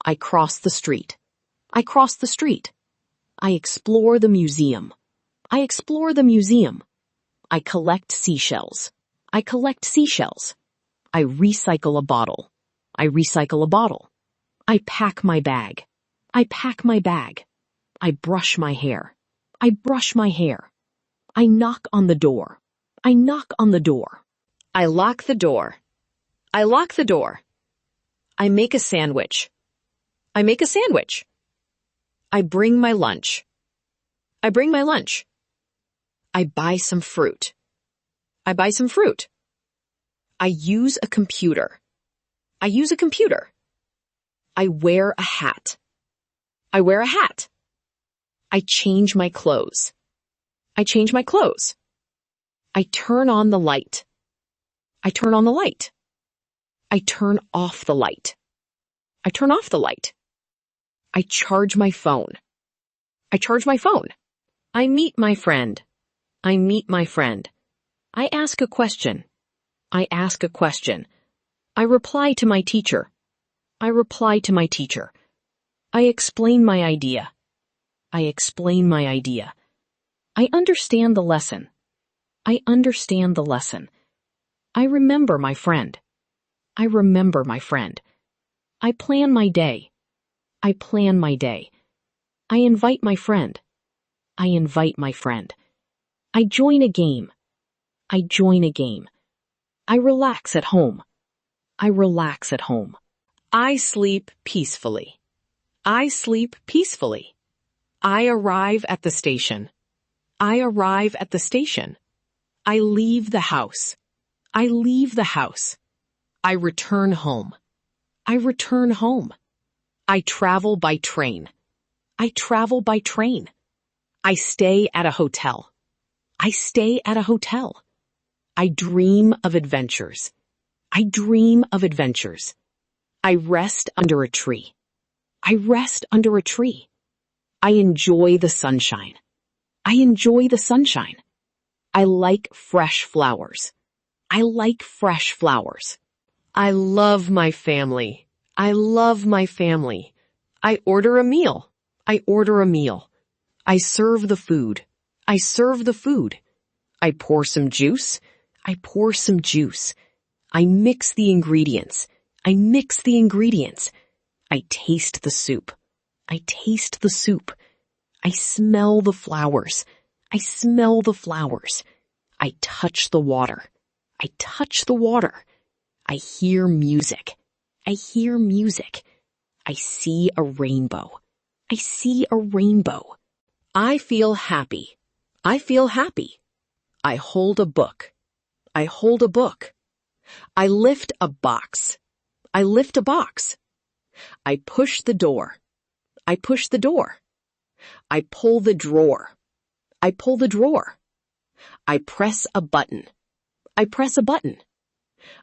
I cross the street. I cross the street. I explore the museum. I explore the museum. I collect seashells. I collect seashells. I recycle a bottle. I recycle a bottle. I pack my bag. I pack my bag. I brush my hair. I brush my hair. I knock on the door. I knock on the door. I lock the door. I lock the door. I make a sandwich. I make a sandwich. I bring my lunch. I bring my lunch. I buy some fruit. I buy some fruit. I use a computer. I use a computer. I wear a hat. I wear a hat. I change my clothes. I change my clothes. I turn on the light. I turn on the light. I turn off the light. I turn off the light. I charge my phone. I charge my phone. I meet my friend. I meet my friend. I ask a question. I ask a question. I reply to my teacher. I reply to my teacher. I explain my idea. I explain my idea. I understand the lesson. I understand the lesson. I remember my friend. I remember my friend. I plan my day. I plan my day. I invite my friend. I invite my friend. I join a game. I join a game. I relax at home. I relax at home. I sleep peacefully. I sleep peacefully. I arrive at the station. I arrive at the station. I leave the house. I leave the house. I return home. I return home. I travel by train. I travel by train. I stay at a hotel. I stay at a hotel. I dream of adventures. I dream of adventures. I rest under a tree. I rest under a tree. I enjoy the sunshine. I enjoy the sunshine. I like fresh flowers. I like fresh flowers. I love my family. I love my family. I order a meal. I order a meal. I serve the food. I serve the food. I pour some juice. I pour some juice. I mix the ingredients. I mix the ingredients. I taste the soup. I taste the soup. I smell the flowers. I smell the flowers. I touch the water. I touch the water. I hear music. I hear music. I see a rainbow. I see a rainbow. I feel happy. I feel happy. I hold a book. I hold a book. I lift a box. I lift a box. I push the door. I push the door. I pull the drawer. I pull the drawer. I press a button. I press a button.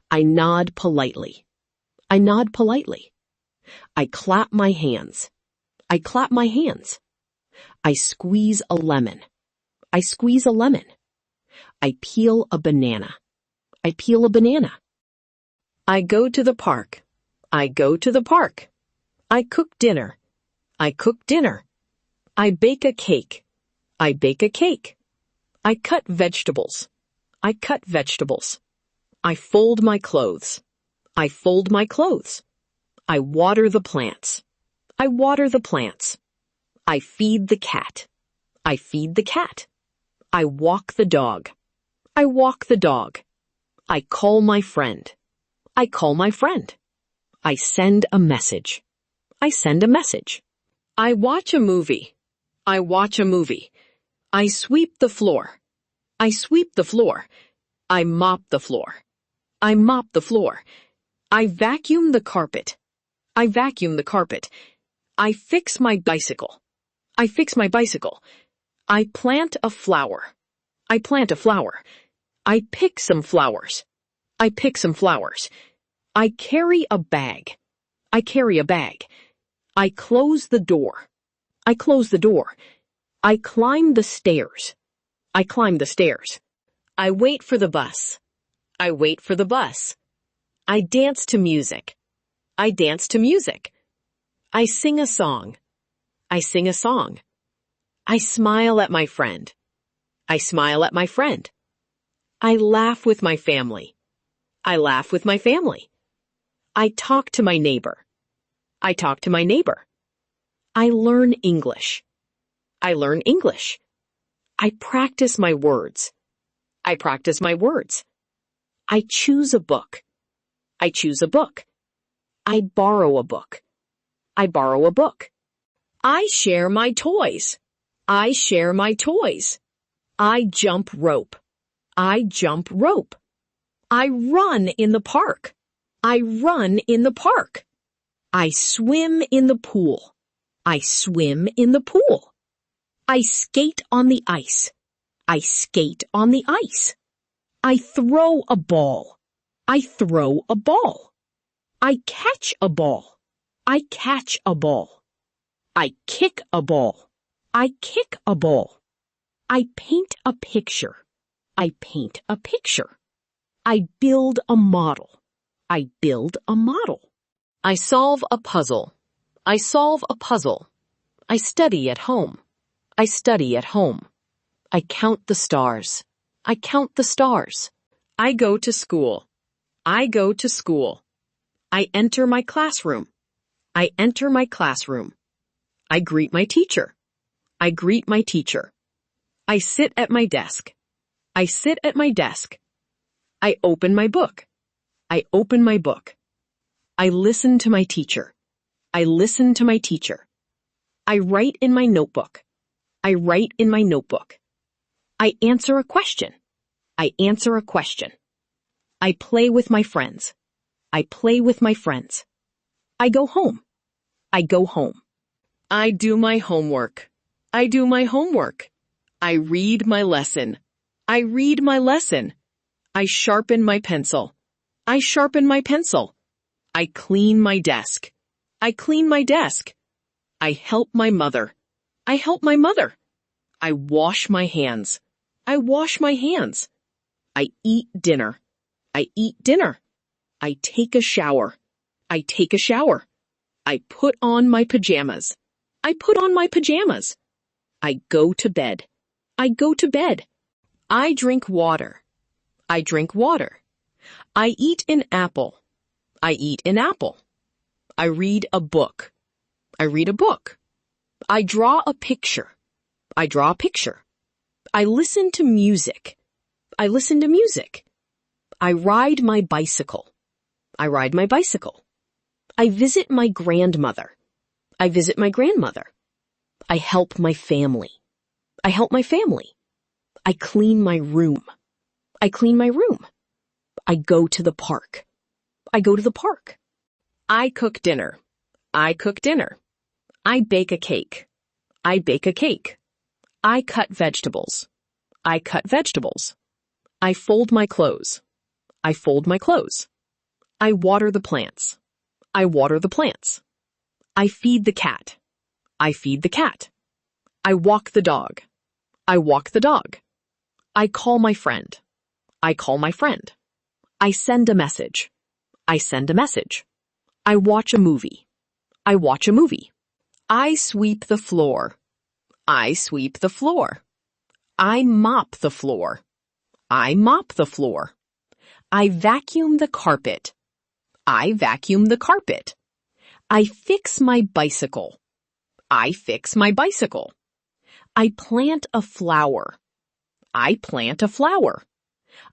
I nod politely. I nod politely. I clap my hands. I clap my hands. I squeeze a lemon. I squeeze a lemon. I peel a banana. I peel a banana. I go to the park. I go to the park. I cook dinner. I cook dinner. I bake a cake. I bake a cake. I cut vegetables. I cut vegetables. I fold my clothes. I fold my clothes. I water the plants. I water the plants. I feed the cat. I feed the cat. I walk the dog. I walk the dog. I call my friend. I call my friend. I send a message. I send a message. I watch a movie. I watch a movie. I sweep the floor. I sweep the floor. I mop the floor. I mop the floor. I vacuum the carpet. I vacuum the carpet. I fix my bicycle. I fix my bicycle. I plant a flower. I plant a flower. I pick some flowers. I pick some flowers. I carry a bag. I carry a bag. I close the door. I close the door. I climb the stairs. I climb the stairs. I wait for the bus. I wait for the bus. I dance to music. I dance to music. I sing a song. I sing a song. I smile at my friend. I smile at my friend. I laugh with my family. I laugh with my family. I talk to my neighbor. I talk to my neighbor. I learn English. I learn English. I practice my words. I practice my words. I choose a book. I choose a book. I borrow a book. I borrow a book. I share my toys. I share my toys. I jump rope. I jump rope. I run in the park. I run in the park. I swim in the pool. I swim in the pool. I skate on the ice. I skate on the ice. I throw a ball. I throw a ball. I catch a ball. I catch a ball. I kick a ball. I kick a ball. I paint a picture. I paint a picture. I build a model. I build a model. I solve a puzzle. I solve a puzzle. I study at home. I study at home. I count the stars. I count the stars. I go to school. I go to school. I enter my classroom. I enter my classroom. I greet my teacher. I greet my teacher. I sit at my desk. I sit at my desk. I open my book. I open my book. I listen to my teacher. I listen to my teacher. I write in my notebook. I write in my notebook. I answer a question. I answer a question. I play with my friends. I play with my friends. I go home. I go home. I do my homework. I do my homework. I read my lesson. I read my lesson. I sharpen my pencil. I sharpen my pencil. I clean my desk. I clean my desk. I help my mother. I help my mother. I wash my hands. I wash my hands. I eat dinner. I eat dinner. I take a shower. I take a shower. I put on my pajamas. I put on my pajamas. I go to bed. I go to bed. I drink water. I drink water. I eat an apple. I eat an apple. I read a book. I read a book. I draw a picture. I draw a picture. I listen to music. I listen to music. I ride my bicycle. I ride my bicycle. I visit my grandmother. I visit my grandmother. I help my family. I help my family. I clean my room. I clean my room. I go to the park. I go to the park. I cook dinner. I cook dinner. I bake a cake. I bake a cake. I cut vegetables. I cut vegetables. I fold my clothes. I fold my clothes. I water the plants. I water the plants. I feed the cat. I feed the cat. I walk the dog. I walk the dog. I call my friend. I call my friend. I send a message. I send a message. I watch a movie. I watch a movie. I sweep the floor. I sweep the floor. I mop the floor. I mop the floor. I vacuum the carpet. I vacuum the carpet. I fix my bicycle. I fix my bicycle. I plant a flower. I plant a flower.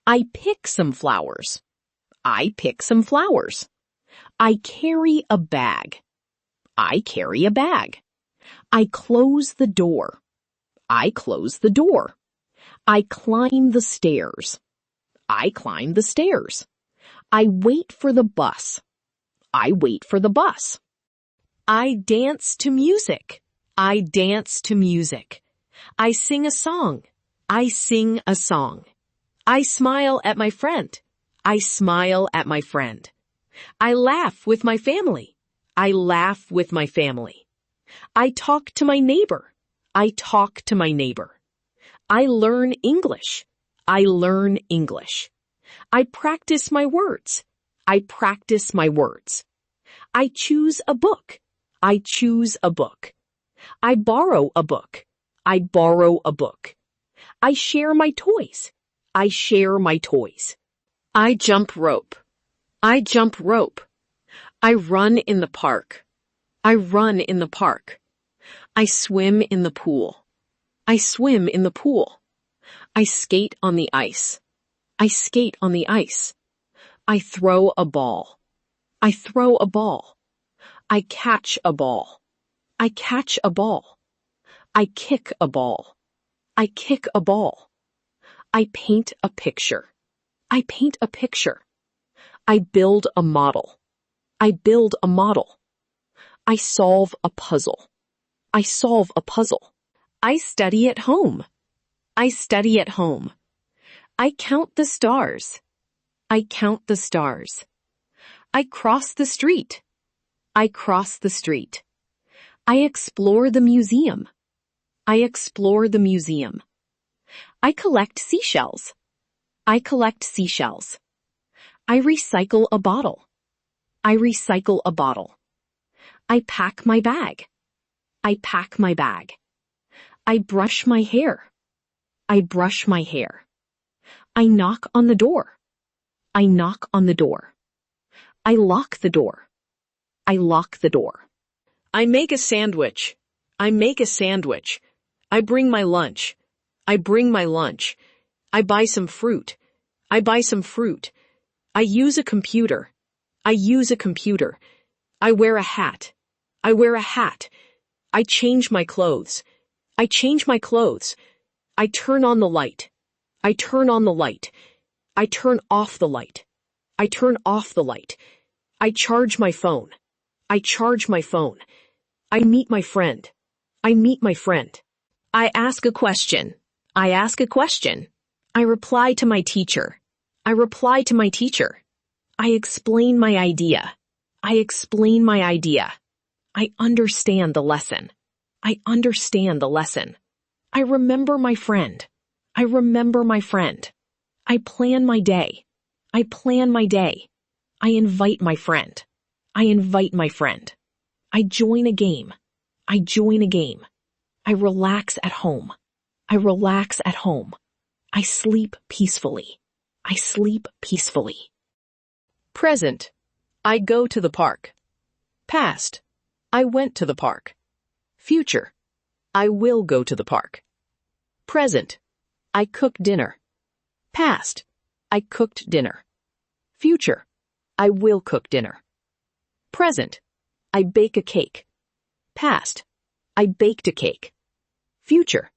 I pick some flowers. I pick some flowers. I carry a bag. I carry a bag. I close the door. I close the door. I climb the stairs. I climb the stairs. I wait for the bus. I wait for the bus. I dance to music. I dance to music. I sing a song. I sing a song. I smile at my friend. I smile at my friend. I laugh with my family. I laugh with my family. I talk to my neighbor. I talk to my neighbor. I learn English. I learn English. I practice my words. I practice my words. I choose a book. I choose a book. I borrow a book. I borrow a book. I share my toys. I share my toys. I jump rope. I jump rope. I run in the park. I run in the park. I swim in the pool. I swim in the pool. I skate on the ice. I skate on the ice. I throw a ball. I throw a ball. I catch a ball. I catch a ball. I kick a ball. I kick a ball. I paint a picture. I paint a picture. I build a model. I build a model. I solve a puzzle. I solve a puzzle. I study at home. I study at home. I count the stars. I count the stars. I cross the street. I cross the street. I explore the museum. I explore the museum. I collect seashells. I collect seashells. I recycle a bottle. I recycle a bottle. I pack my bag. I pack my bag. I brush my hair. I brush my hair. I knock on the door. I knock on the door. I lock the door. I lock the door. I make a sandwich. I make a sandwich. I bring my lunch. I bring my lunch. I buy some fruit. I buy some fruit. I use a computer. I use a computer. I wear a hat. I wear a hat. I change my clothes. I change my clothes. I turn on the light. I turn on the light. I turn off the light. I turn off the light. I charge my phone. I charge my phone. I meet my friend. I meet my friend. I ask a question. I ask a question. I reply to my teacher. I reply to my teacher. I explain my idea. I explain my idea. I understand the lesson. I understand the lesson. I remember my friend. I remember my friend. I plan my day. I plan my day. I invite my friend. I invite my friend. I join a game. I join a game. I relax at home. I relax at home. I sleep peacefully. I sleep peacefully. Present. I go to the park. Past. I went to the park. Future. I will go to the park. Present. I cooked dinner. Past. I cooked dinner. Future. I will cook dinner. Present. I bake a cake. Past. I baked a cake. Future.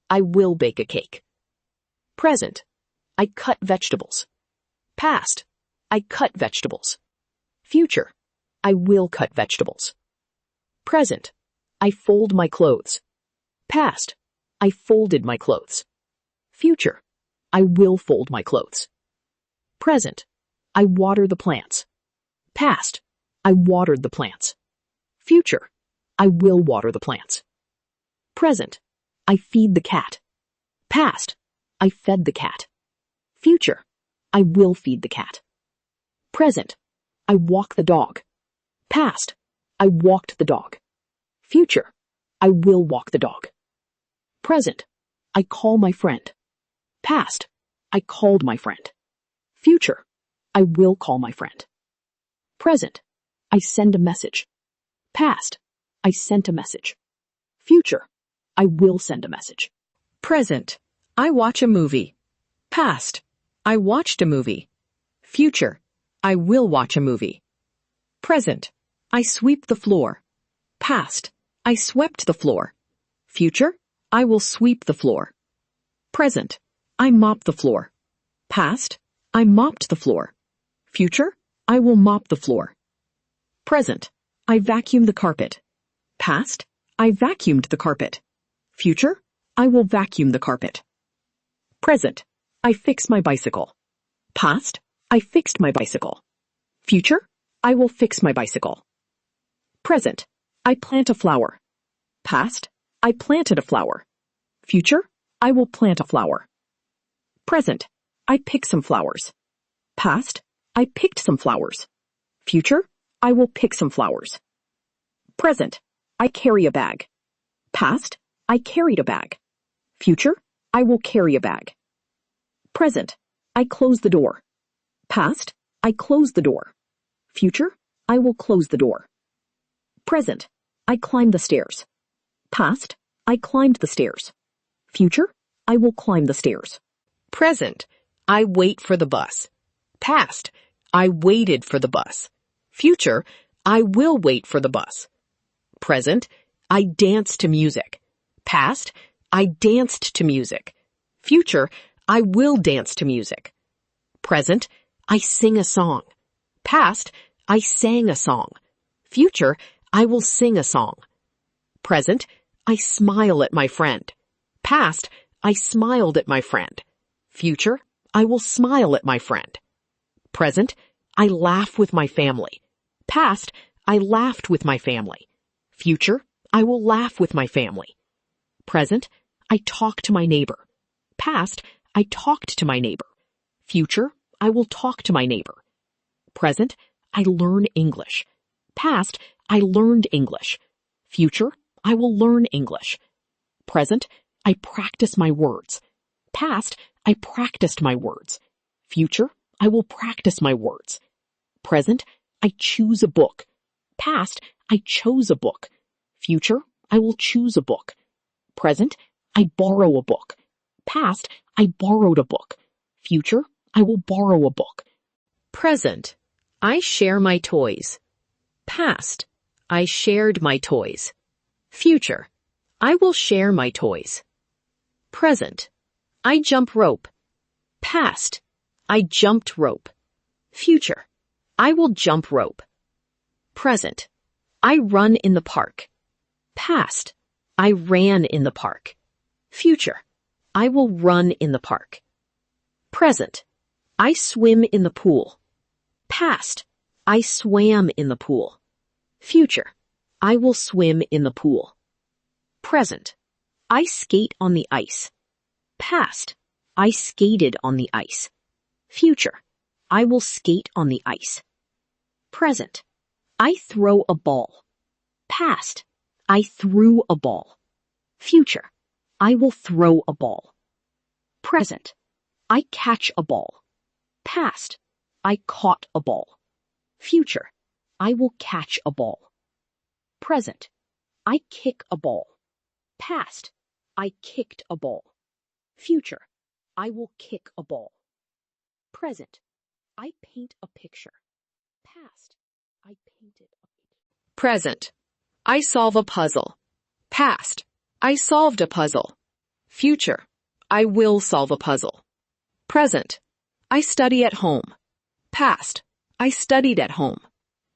I will bake a cake. Present. I cut vegetables. Past. I cut vegetables. Future. I will cut vegetables. Present. I fold my clothes. Past. I folded my clothes. Future. I will fold my clothes. Present. I water the plants. Past. I watered the plants. Future. I will water the plants. Present. I feed the cat. Past. I fed the cat. Future. I will feed the cat. Present. I walk the dog. Past. I walked the dog. Future. I will walk the dog. Present. I call my friend. Past. I called my friend. Future. I will call my friend. Present. I send a message. Past. I sent a message. Future. I will send a message. Present. I watch a movie. Past. I watched a movie. Future. I will watch a movie. Present. I sweep the floor. Past. I swept the floor. Future. I will sweep the floor. Present. I mop the floor. Past. I mopped the floor. Future. I will mop the floor. Present. I vacuum the carpet. Past. I vacuumed the carpet. Future. I will vacuum the carpet. Present. I fix my bicycle. Past. I fixed my bicycle. Future. I will fix my bicycle. Present. I plant a flower. Past. I planted a flower. Future. I will plant a flower. Present. I pick some flowers. Past. I picked some flowers. Future. I will pick some flowers. Present, I carry a bag. Past, I carried a bag. Future, I will carry a bag. Present, I close the door. Past, I close the door. Future, I will close the door. Present, I climb the stairs. Past, I climbed the stairs. Future, I will climb the stairs. Present, I wait for the bus. Past, I waited for the bus. Future, I will wait for the bus. Present, I dance to music. Past, I danced to music. Future, I will dance to music. Present, I sing a song. Past, I sang a song. Future, I will sing a song. Present, I smile at my friend. Past, I smiled at my friend. Future, I will smile at my friend. Present, I laugh with my family. Past, I laughed with my family. Future, I will laugh with my family. Present, I talk to my neighbor. Past, I talked to my neighbor. Future, I will talk to my neighbor. Present, I learn English. Past, I learned English. Future, I will learn English. Present, I practice my words. Past, I practiced my words. Future, I will practice my words. Present, I choose a book. Past, I chose a book. Future, I will choose a book. Present, I borrow a book. Past, I borrowed a book. Future, I will borrow a book. Present, I share my toys. Past, I shared my toys. Future, I will share my toys. Present, I jump rope. Past, I jumped rope. Future, I will jump rope. Present, I run in the park. Past, I ran in the park. Future, I will run in the park. Present, I swim in the pool. Past, I swam in the pool. Future, I will swim in the pool. Present, I skate on the ice. Past, I skated on the ice. Future, I will skate on the ice. Present, I throw a ball. Past, I threw a ball. Future, I will throw a ball. Present, I catch a ball. Past, I caught a ball. Future, I will catch a ball. Present, I kick a ball. Past, I kicked a ball. Future, I will kick a ball. Present, I paint a picture. Past, I painted a picture. Present, I solve a puzzle. Past, I solved a puzzle. Future, I will solve a puzzle. Present, I study at home. Past, I studied at home.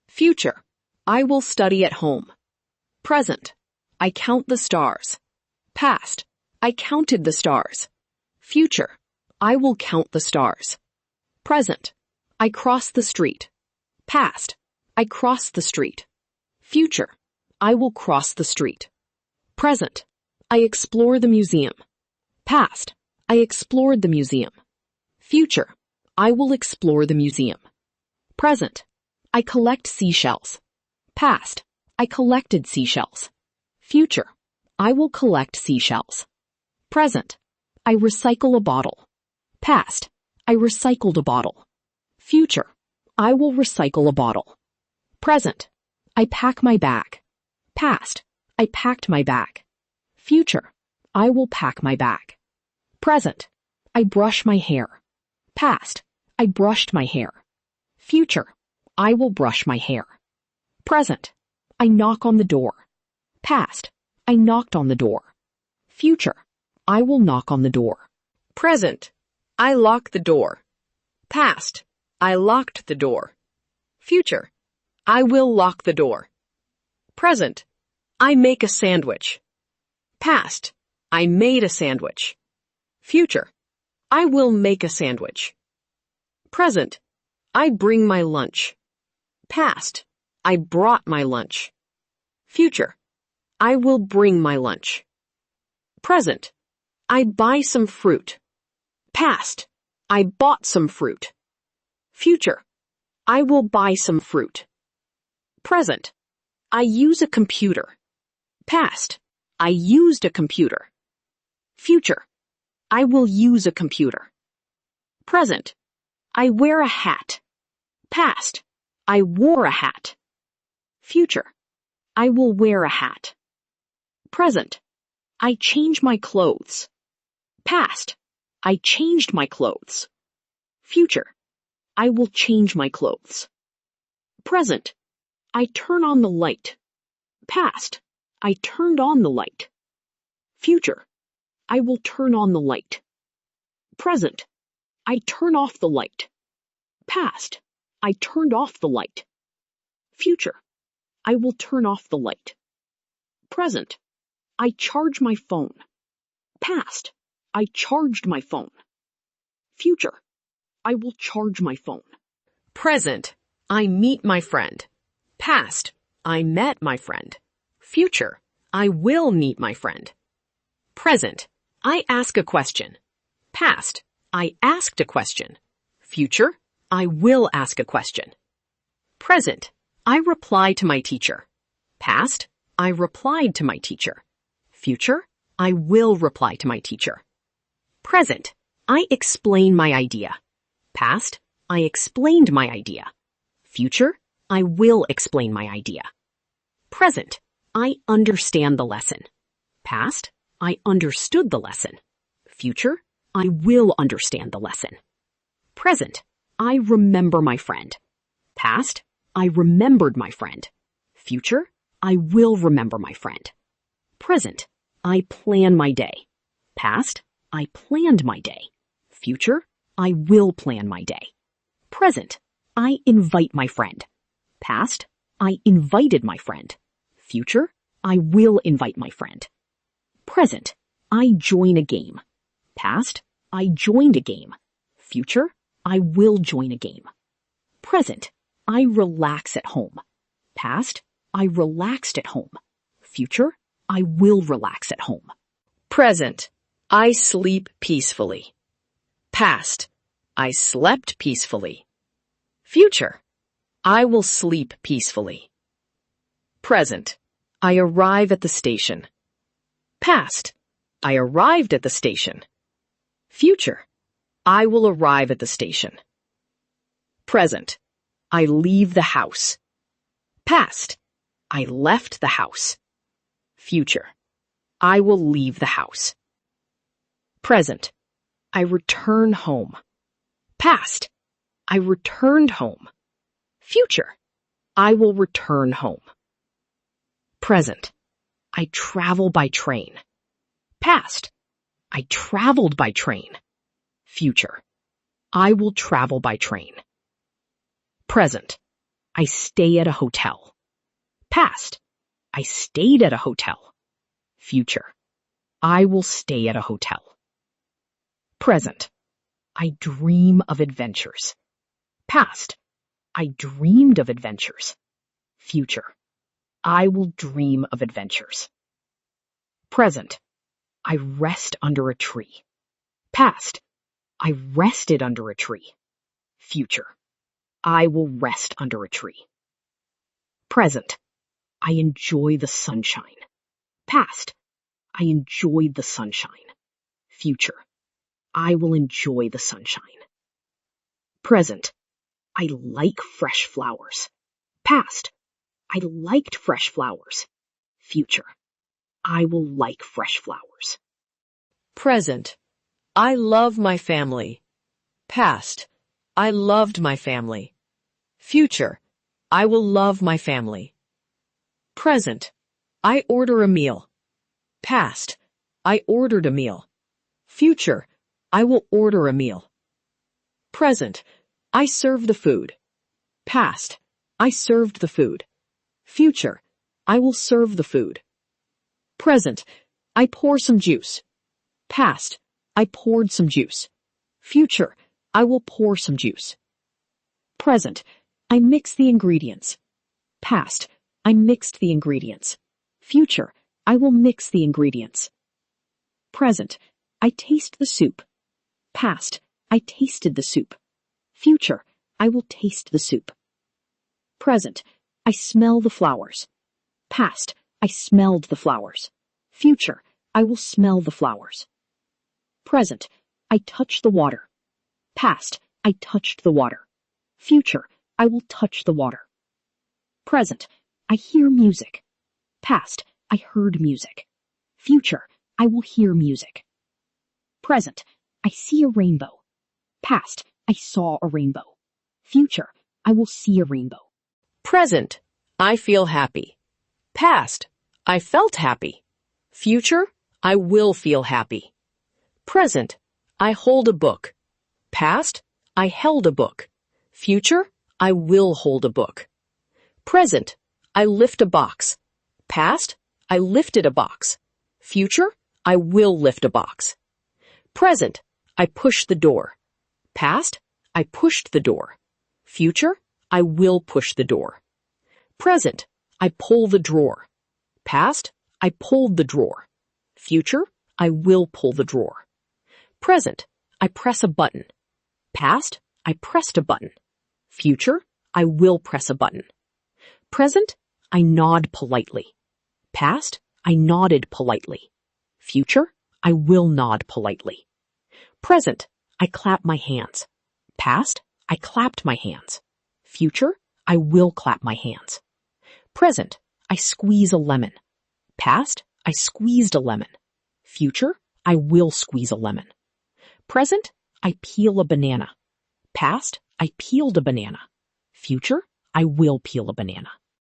Future, I will study at home. Present, I count the stars. Past, I counted the stars. Future, I will count the stars. Present, I cross the street. Past, I cross the street. Future, I will cross the street. Present, I explore the museum. Past, I explored the museum. Future, I will explore the museum. Present, I collect seashells. Past, I collected seashells. Future, I will collect seashells. Present, I recycle a bottle. Past, I recycled a bottle. Future, I will recycle a bottle. Present, I pack my bag. Past, I packed my bag. Future, I will pack my bag. Present, I brush my hair. Past, I brushed my hair. Future, I will brush my hair. Present, I knock on the door. Past, I knocked on the door. Future, I will knock on the door. Present, I lock the door. Past, I locked the door. Future, I will lock the door. Present, I make a sandwich. Past, I made a sandwich. Future, I will make a sandwich. Present, I bring my lunch. Past, I brought my lunch. Future, I will bring my lunch. Present, I buy some fruit. Past, I bought some fruit. Future, I will buy some fruit. Present, I use a computer. Past, I used a computer. Future, I will use a computer. Present, I wear a hat. Past, I wore a hat. Future, I will wear a hat. Present, I change my clothes. Past, I changed my clothes. Future, I will change my clothes. Present, I turn on the light. Past, I turned on the light. Future, I will turn on the light. Present, I turn off the light. Past, I turned off the light. Future, I will turn off the light. Present, I charge my phone. Past, I charged my phone. Future, I will charge my phone. Present, I meet my friend. Past, I met my friend. Future, I will meet my friend. Present, I ask a question. Past, I asked a question. Future, I will ask a question. Present, I reply to my teacher. Past, I replied to my teacher. Future, I will reply to my teacher. Present, I explain my idea. Past, I explained my idea. Future, I will explain my idea. Present, I understand the lesson. Past, I understood the lesson. Future, I will understand the lesson. Present, I remember my friend. Past, I remembered my friend. Future, I will remember my friend. Present, I plan my day. Past, I planned my day. Future, I will plan my day. Present, I invite my friend. Past, I invited my friend. Future, I will invite my friend. Present, I join a game. Past, I joined a game. Future, I will join a game. Present, I relax at home. Past, I relaxed at home. Future, I will relax at home. Present, I sleep peacefully. Past, I slept peacefully. Future, I will sleep peacefully. Present, I arrive at the station. Past, I arrived at the station. Future, I will arrive at the station. Present, I leave the house. Past, I left the house. Future, I will leave the house. Present, I return home. Past, I returned home. Future, I will return home. Present, I travel by train. Past, I traveled by train. Future, I will travel by train. Present, I stay at a hotel. Past, I stayed at a hotel. Future, I will stay at a hotel. Present, I dream of adventures. Past, I dreamed of adventures. Future, I will dream of adventures. Present, I rest under a tree. Past, I rested under a tree. Future, I will rest under a tree. Present, I enjoy the sunshine. Past, I enjoyed the sunshine. Future, I will enjoy the sunshine. Present, I like fresh flowers. Past, I liked fresh flowers. Future, I will like fresh flowers. Present, I love my family. Past, I loved my family. Future, I will love my family. Present, I order a meal. Past, I ordered a meal. Future, I will order a meal. Present, I serve the food. Past, I served the food. Future, I will serve the food. Present, I pour some juice. Past, I poured some juice. Future, I will pour some juice. Present, I mix the ingredients. Past, I mixed the ingredients. Future, I will mix the ingredients. Present, I taste the soup. Past, I tasted the soup. Future, I will taste the soup. Present, I smell the flowers. Past, I smelled the flowers. Future, I will smell the flowers. Present, I touch the water. Past, I touched the water. Future, I will touch the water. Present, I hear music. Past, I heard music. Future, I will hear music. Present, I see a rainbow. Past, I saw a rainbow. Future, I will see a rainbow. Present, I feel happy. Past, I felt happy. Future, I will feel happy. Present, I hold a book. Past, I held a book. Future, I will hold a book. Present, I lift a box. Past, I lifted a box. Future, I will lift a box. Present, I push the door. Past, I pushed the door. Future, I will push the door. Present, I pull the drawer. Past, I pulled the drawer. Future, I will pull the drawer. Present, I press a button. Past, I pressed a button. Future, I will press a button. Present, I nod politely. Past, I nodded politely. Future, I will nod politely. Present, I clap my hands. Past, I clapped my hands. Future, I will clap my hands. Present, I squeeze a lemon. Past, I squeezed a lemon. Future, I will squeeze a lemon. Present, I peel a banana. Past, I peeled a banana. Future, I will peel a banana.